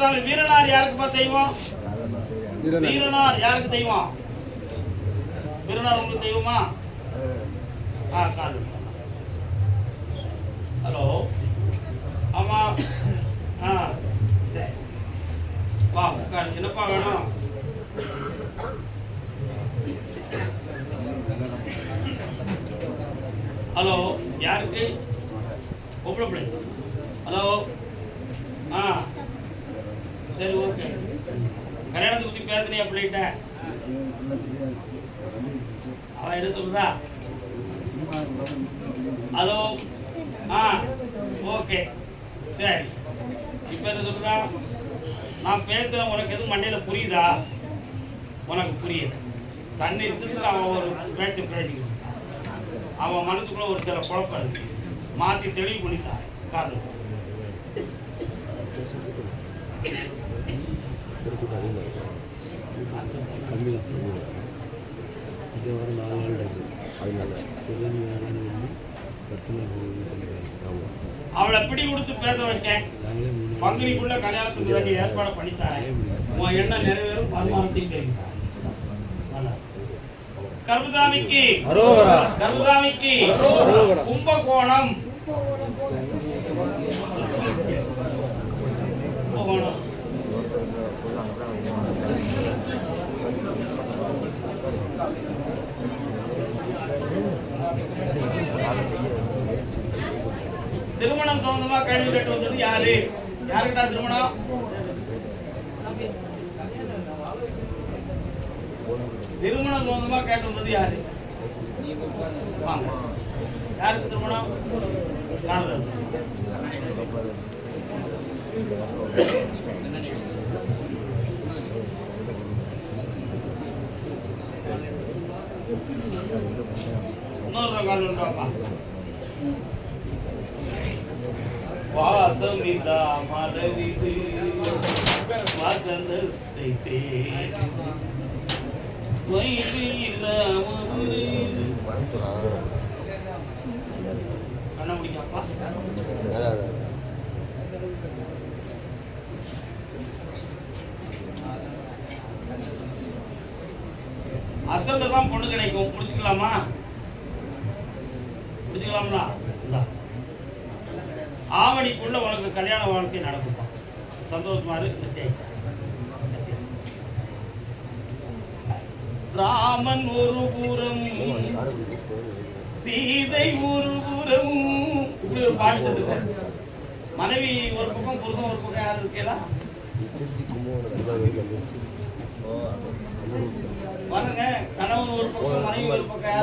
கருப்புசாமி வீரனார் யாருக்குப்பா தெய்வம்? வீரனார் யாருக்கு தெய்வம்? வீரனார் உங்களுக்கு தெய்வமா? கால். ஹலோ, ஆமா. சரி, வா உட்காரு. என்னப்பா வேணும்? ஹலோ, யாருக்கு? பொம்பளை பிள்ளை. ஹலோ, சரி, ஓகே. கல்யாணத்தை பற்றி பேசுனியா பிள்ளைகிட்ட? அவன் எது சொல்லுதா? ஹலோ, ஓகே, சரி. இப்போ என்ன சொல்லுதா? நான் பேசுகிறேன், உனக்கு எதுவும் மண்டையில் புரியுதா? உனக்கு புரியுது. தண்ணி இருக்குது. அவன் ஒரு பேச்சு பேசிக்கிட்டு அவன் மனசுக்குள்ள ஒரு சில குழப்பம் இருக்கு. மாற்றி தெளிவு பண்ணித்தான் காரணம். அவளை பிடி கொடுத்து பேச வைக்கேன். பங்குனிக்குள்ள கல்யாணத்துக்கு வேண்டிய ஏற்பாடு பண்ணித்தாரேன். உன் எண்ணம் நிறைவேறும். வருமானத்தையும் தெரிவித்தார். கருப்புசாமிக்கு கருப்புசாமிக்கு கும்பகோணம் திருமணம் சம்பந்தமா கேள்வி கேட்டு வந்தது யாரு? யாருக்கிட்டா திருமணம்? திருமணம் சம்பந்தமா கேட்டு வந்தது யாரு? யாருக்கு திருமணம்? இன்னொரு கால் உண்டாப்பா. வாசமில்லா மலரிது வசந்தத்தை தேடி கண்ண முடிக்கப்பா. அசல்ல தான் பொண்ணு கிடைக்கும். முடிச்சுக்கலாமா? முடிச்சுக்கலாம்ல. ஆவணிக்குள்ள உனக்கு கல்யாண வாழ்க்கை நடக்குப்பா. சந்தோஷமா இருக்கு. ராமன் ஒரு புறம், சீதை ஒரு புறம். இப்படி ஒரு பாட்டு. மனைவி ஒரு பக்கம், புருஷன் ஒரு பக்கம். யாரும் இருக்கா? பாருங்க, கணவன் ஒரு பக்கம், மனைவி ஒரு பக்கம்.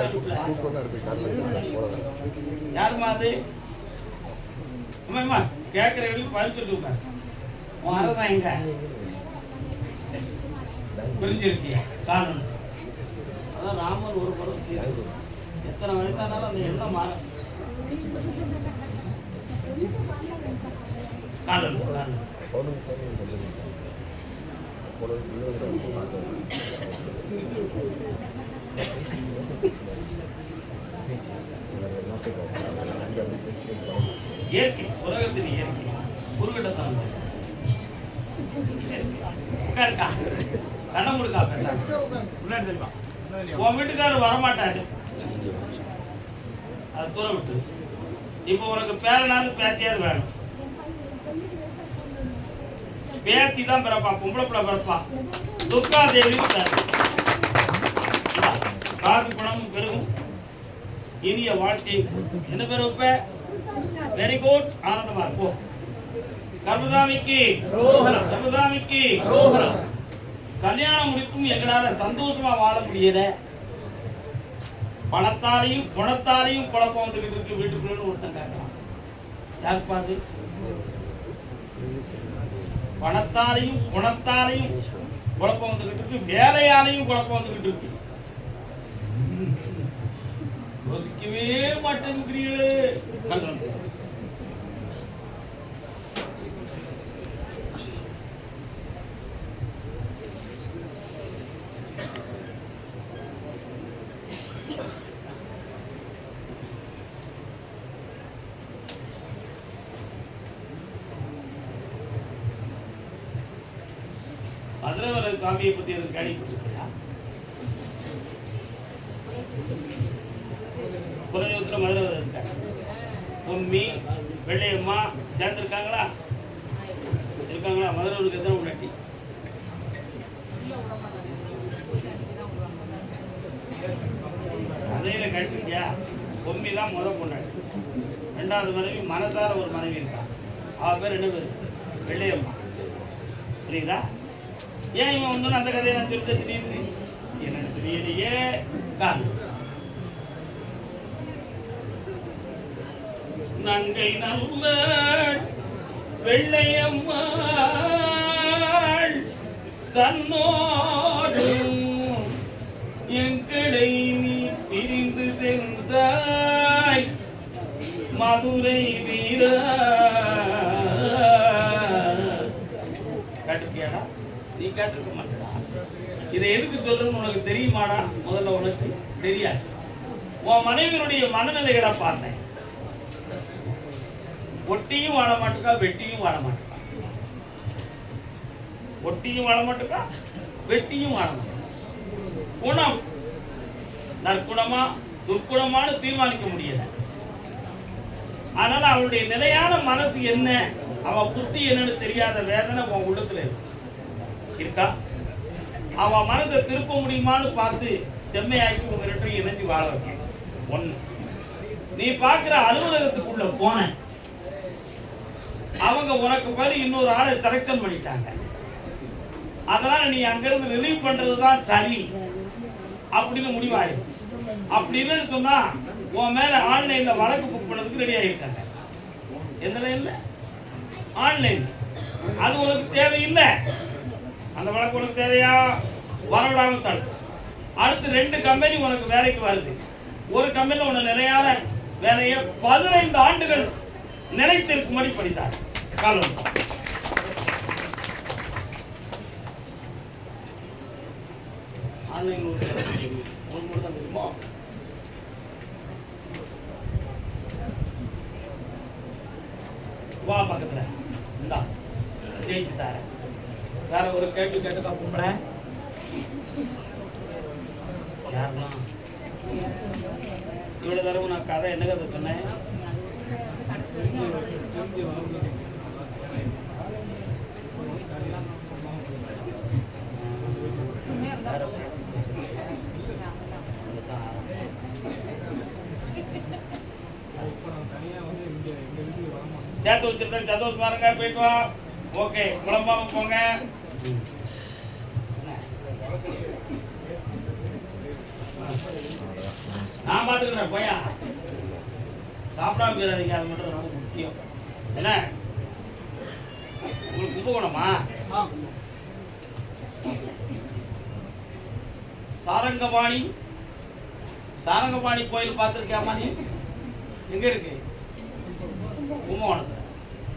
யாருமா அது? அம்மா கேட்கிற இடத்துல பதில் உன் அறதான் எங்க புரிஞ்சிருக்கிய காரணம். அதான் ராமர் ஒரு படம். எத்தனை வயசானாலும் அந்த எண்ணம் மாற காரணம் காரணம். இயற்கை, உலகத்தின் இயற்கை. குறுக்கிட்டத்தான் கண்ண முடுக்கா முன்னாடி தெரியுமா? உன் வீட்டுக்காரர் வரமாட்டாரு, அது தூர விட்டு. இப்போ உனக்கு பேரனாவது பேத்தியாவது வேணும். பேத்தி தான் பிறப்பா, பொம்பளை பிள்ளை பிறப்பா. துர்கா தேவி காசு பணமும் பெருகும், இனிய வாழ்க்கை. என்ன பேர் வைப்ப? வெரி குட், ஆனந்தமா இருக்கும். கருப்புசாமிக்கு கருப்புசாமிக்கு கல்யாணம் முடிக்கும் எங்களால சந்தோஷமா வாழ முடியல. பணத்தாலையும் குணத்தாலையும் குழப்பம் வந்துகிட்டு இருக்கு வீட்டுக்குள்ளன்னு ஒருத்தன் கேட்கலாம். யாருக்கு பாது? பணத்தாலையும் குணத்தாலையும் குழப்பம் வந்துகிட்டு இருக்கு, வேலையாலையும் குழப்பம் வந்துகிட்டு இருக்கு. யோசிக்கவே மாட்டேங்கிறீங்களே. மதுரை வர சாமியை பத்தி எதுவும் கேள்விப்பட்டிருக்கியா? குலதெய்வத்துல மதுரை வர இருக்காங்க. பொம்மி வெள்ளையம்மா சேர்ந்துருக்காங்களா? இருக்காங்களா? மதுரைக்கு எத்தனை முன்னாடி? அதையில கேட்டிருக்கியா? பொம்மி தான் பொண்ணாடி. ரெண்டாவது மனைவி மனசார ஒரு மனைவி இருக்கா. அவ பேர் என்ன பேர்? வெள்ளையம்மா. சரிங்களா? ஏன் இவன் வந்து அந்த கதையை நான் சொல்லிட்டு திடீர்னு என்ன தெரியலையே காது. நங்கை நல்ல வெள்ளையம்மா தன்னோடு எங்களை நீ பிரிந்து சென்றாய் மதுரை வீர. கேட்டிருக்கியாடா? நீ கேட்டிருக்க மாட்டடா. இதை எதுக்கு சொல்றேன்னு உனக்கு தெரியுமாடா? முதல்ல உனக்கு தெரியாது. உன் மனைவியினுடைய மனநிலைகளை பார்த்தேன். ஒட்டியும் வாழ மாட்டுக்கா, வெட்டியும் வாழ மாட்டுக்கா. ஒட்டியும் வாழ மாட்டுக்கா, வெட்டியும் வாழ மாட்டுக்கா. குணம் நற்குணமா துர்க்குணமானு தீர்மானிக்க முடியல. அதனால அவளுடைய நிலையான மனசு என்ன, அவ புத்தி என்னன்னு தெரியாத வேதனை உன் உள்ளத்துல இருக்கா? அவ மனதை திருப்ப முடியுமான்னு பார்த்து செம்மையாக்கி உங்க ரெண்டையும் இணைஞ்சு வாழ வைக்க. ஒண்ணு, நீ பார்க்கிற அலுவலகத்துக்குள்ள போன அவங்க உனக்கு பதில் இன்னொரு ஆளை செலக்ஷன் பண்ணிட்டாங்க. அதனால நீ அங்கிருந்து ரிலீவ் பண்றதுதான் சரி அப்படின்னு முடிவாயிடும். அப்படி இல்லைன்னு சொன்னா உன் மேல ஆன்லைன்ல வழக்கு புக் பண்ணதுக்கு ரெடி ஆகிருக்காங்க. எந்த லைன்ல? ஆன்லைன். அது உனக்கு தேவையில்லை. அந்த வழக்கு உனக்கு தேவையா? வரவிடாம தடுக்கும். அடுத்து 2 கம்பெனி உனக்கு வேலைக்கு வருது. ஒரு கம்பெனியில் உன்னை நிலையான வேலையை 15 ஆண்டுகள் நிலைத்திருக்கும்படி படித்தார். காலம் ஆன்லைன் உங்களுக்கு தான் தெரியுமோ? வா பக்கத்துல இந்தா ஜெயிச்சு தார. வேற ஒரு கேள்வி கேட்டுக்கா கூப்பிட. யாருலாம் இவ்வளவு தடவை நான் கதை என்ன கதை சொன்னேன்? சேர்த்து வச்சிருந்தேன். சந்தோஷமா பாருங்க, போயிட்டு வா. ஓகே, குழம்பாம போங்க. நான் பாத்துக்கிறேன். போயா சாப்பிடாம போயிடாதீங்க. அது மட்டும் ரொம்ப முக்கியம். என்ன உங்களுக்கு கும்பகோணமா? சாரங்கபாணி கோயில் பார்த்துருக்கியாமா? நீ எங்க இருக்கு? கும்பகோணத்துல.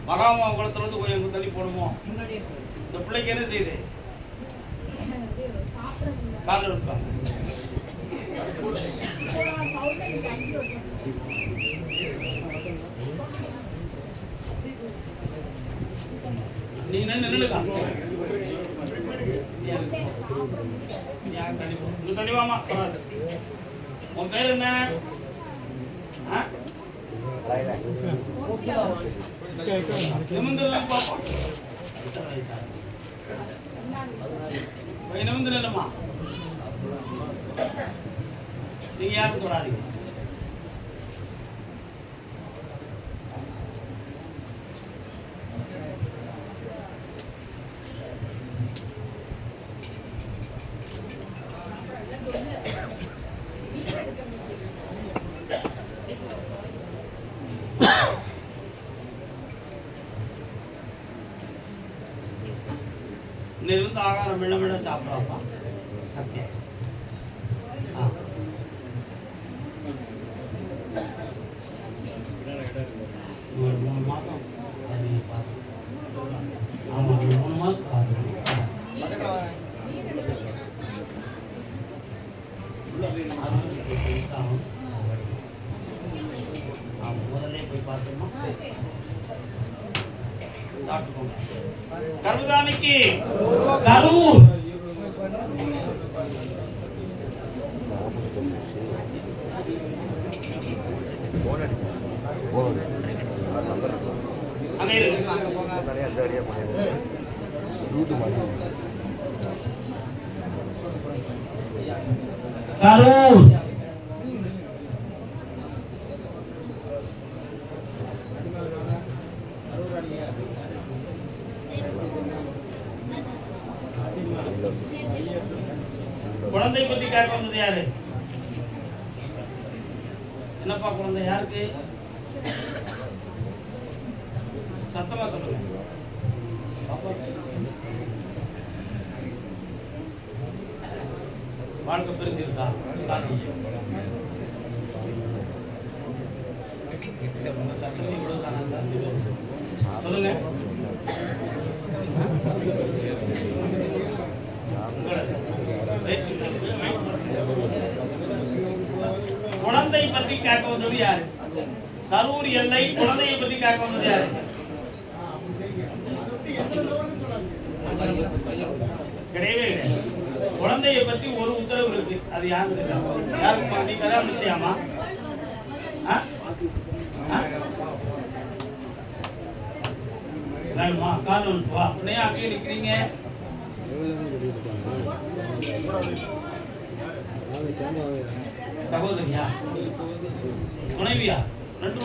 மகாமா குளத்துல இருந்து கொஞ்சம் தள்ளி போடுமோ? இந்த பிள்ளைக்கு என்ன செய்யுது? காலில் இருப்பாங்க. நீ நின்னுக்கா தள்ளிவாமா. உன் பேர் என்ன? நிமிந்து நிலமா. நீங்க யாருக்கு தொடாதீங்க. இன்னிலிருந்து ஆகாரம் மெல்ல மெல்ல சாப்பிடாப்பா. சத்தியம். ஒரு 3 மாதம் ஆமா, 3 மாதம் முதல்ல போய் பார்த்தோமா? கருதாமிக்கு கரூர். அங்க இருக்கு கரூர். குழந்தை பத்தி கேட்க வந்தது யாரு? என்னப்பா குழந்தை யாருக்கு? சத்தமா சொல்லுங்க. வாழ்க்கை பிரிஞ்சிருக்கா? சொல்லுங்க. குழந்தை பற்றி கேட்க வந்தது யாரு? கரூர் எல்லை குழந்தையை பற்றி கேட்க வந்தது யாரு? கிடையவே கிடையாது. குழந்தையை பற்றி ஒரு உத்தரவு இருக்கு. அது யாருக்கு? யாருக்கு நீ தர முடியாமா? வேணுமா? காரணம் வா. அப்படியே அங்கேயே நிற்கிறீங்க. சகோதரியா? துணைவியா? ரெண்டு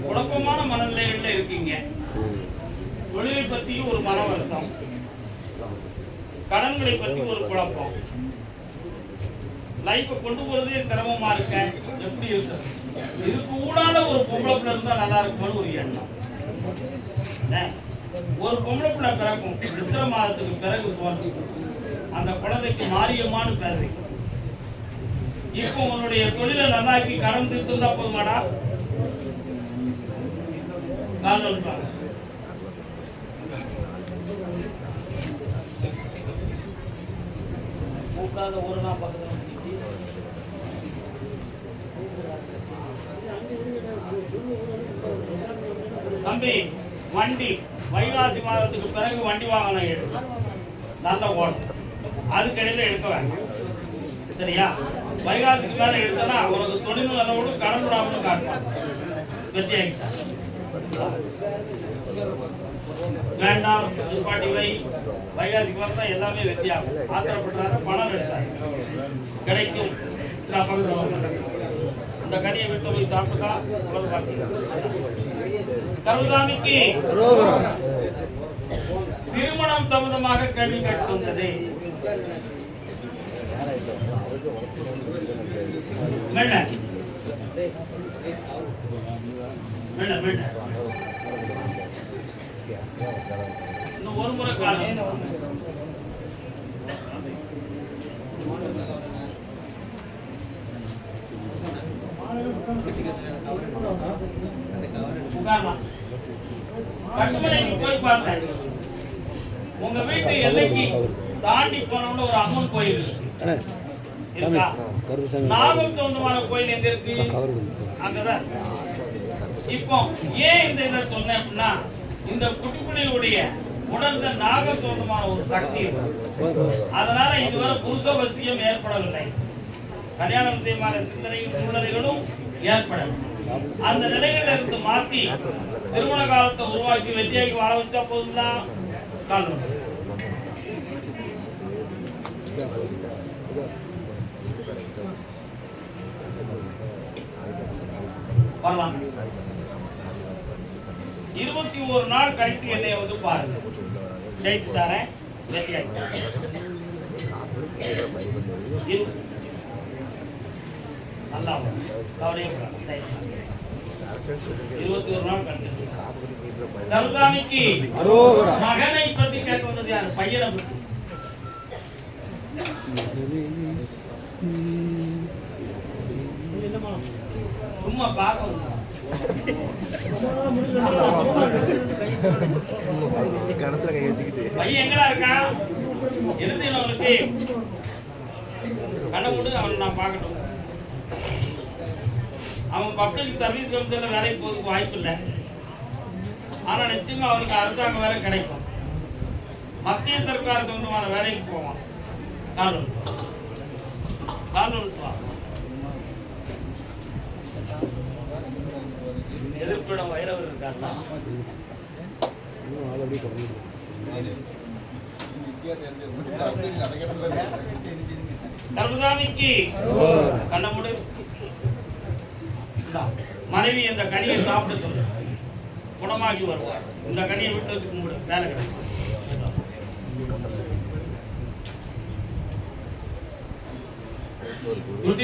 குழப்பமான மனநிலைகள்ல இருக்கீங்க. தொழிலை பற்றி ஒரு மன வருத்தம், கடன்களை பற்றி ஒரு குழப்பம், லைஃபை கொண்டு போறதே சிரமமா இருக்க. எப்படி இருக்கு? இதுக்கு ஊடால ஒரு பொம்பளை பிள்ளை இருந்தா நல்லா இருக்கும்னு ஒரு எண்ணம். ஒரு பொம்பளை பிள்ளை பிறக்கும். சித்திரை மாதத்துக்கு பிறகு தோன்றும். அந்த குழந்தைக்கு மாரியம்மான்னு பேர் வைக்கும். இப்போ உன்னுடைய தொழிலை நல்லாக்கி கடன் தீர்த்துந்தா போதுமாடா? கூப்பிடாத ஒரு நாள் பக்கத்துல தம்பி வண்டி வைகாசி மாதத்துக்கு பிறகு வண்டி வாகனம் எடுத்து நல்ல ஓடும். அதுக்கிடையில எடுக்க வேண்டாம். சரியா? வைகாசிக்கு மேல எடுத்தனா உனக்கு தொழில் நல்லவோடு கடன் விடாமல் காட்டுவாங்க. வெற்றி ஆகிட்டான். வேண்டாம் பாட்டி வை. வைகாசிக்கு வரதான் எல்லாமே வெற்றியாகும். ஆத்திரப்படுறாரு, பணம் எடுத்தாரு, கிடைக்கும். இந்த கனியை விட்டு போய் சாப்பிட்டா கருதாமிக்கு திருமணம் சம்பந்தமாக கேள்வி கேட்டுள்ளது. இன்னும் ஒரு முறை காலம் கட்டுமலைக்கு போய் பார்த்தேன். உங்க வீட்டு எல்லைக்கு தாண்டி போனோம்னு ஒரு அம்மன் கோயில் இருக்கா? நாகம் சொந்தமான கோயில் எங்க இருக்கு? அங்கதான். இப்போ ஏன் இந்த இதை சொன்னேன் அப்படின்னா, இந்த குட்டிப்புலியுடைய உணர்ந்த நாகம் சொந்தமான ஒரு சக்தி இருக்கு. அதனால இதுவரை புருஷவசியம் ஏற்படவில்லை. கல்யாணம் செய்யமான சிந்தனையும் சூழ்நிலைகளும் ஏற்படவில்லை. அந்த நிலைகளை இருந்து மாற்றி திருமண காலத்தை உருவாக்கி வெற்றியாக்கி வாழ வச்சா போதும்தான். வரலாம். 21 நாள் கழித்து என்னை வந்து பாருங்க. ஜெயித்து தரேன், வெற்றியாக்கி நல்லா கவலையே 21 நாள் கழித்து. கருதாமிக்கு மகனை பத்தி கேட்க வந்தது யாரு? பையனை பத்தி. சும்மா பார்க்க பையன் எங்கடா இருக்கான்? எழுதி அவனுக்கு கண்ணை மூடு, அவனை நான் பார்க்கட்டும். அவன் பப்ளிக் சர்வீஸ் கமிஷனில் வேலைக்கு போகிறதுக்கு வாய்ப்பு இல்லை. ஆனால் நிச்சயமாக அவனுக்கு அரசாங்க வேலை கிடைக்கும். மத்திய சர்க்கார சொந்தமான வேலைக்கு போவான். கால் விழுத்துவான். எதிர்ப்பிடம் வைரவர் இருக்காருன்னா கருமசாமிக்கு கண்ணமுடு மனைவி இந்த கனியை சாப்பிட்டு சொல்லு, குணமாகி வருவார். இந்த கனியை விட்டு வச்சு கும்பிடு, வேலை கிடைக்கும். Good